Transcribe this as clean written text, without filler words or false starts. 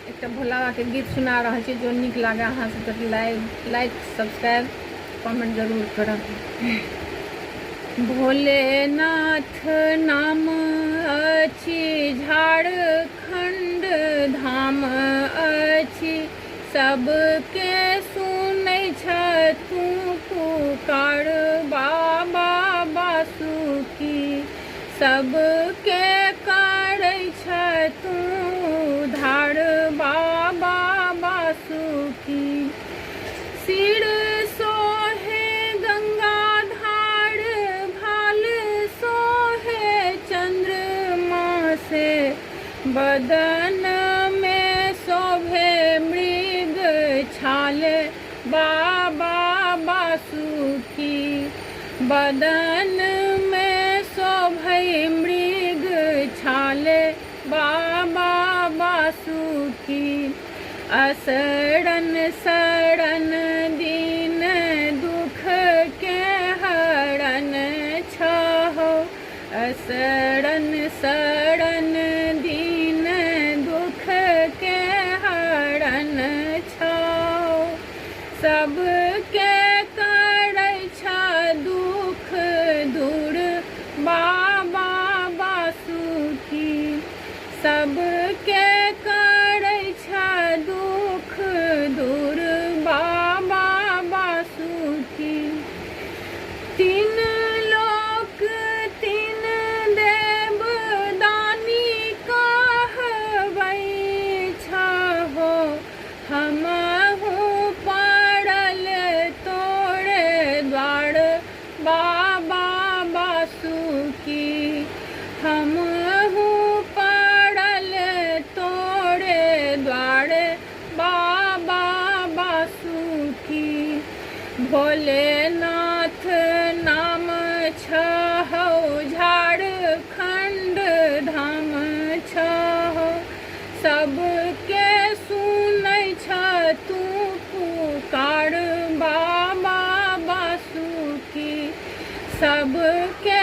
एक भोला बाबा के गीत सुना रहा है जो निक लगे अहाँ सब लाइक सब्सक्राइब कमेंट जरूर करब। भोलेनाथ नाम अछि झारखंड धाम अछि, सबके सुनै छ तू पुकार बाबा बासुकी, सबके करै छ तू धार बाबा बासुकी। सिर सोहे गंगाधार भाल सोहे चंद्रमा से, बदन में शोभे मृग छाल बाबा बासुकी, बदन में शोभे मृग छाल बाबा बासुकी। असरण शरण दीन दुख के हरण छहो, असरण शरण दीन दुख के हरण छहो, सबके करै छ दुख दूर बाबा बासुकी, सबके करै छ दुख दूर बाबा बासुकी। तीन लोक तीन देव दानी कहबै छहो, हमहु पड़ल तोरे द्वार बाबा बासुकी, हमहु पड़ल तोरे द्वार बाबा बासुकी। भोलेनाथ नाम छहो झारखंड धाम छहो, सबके सुनै छ तू पुकार बाबा बासुकी, सबके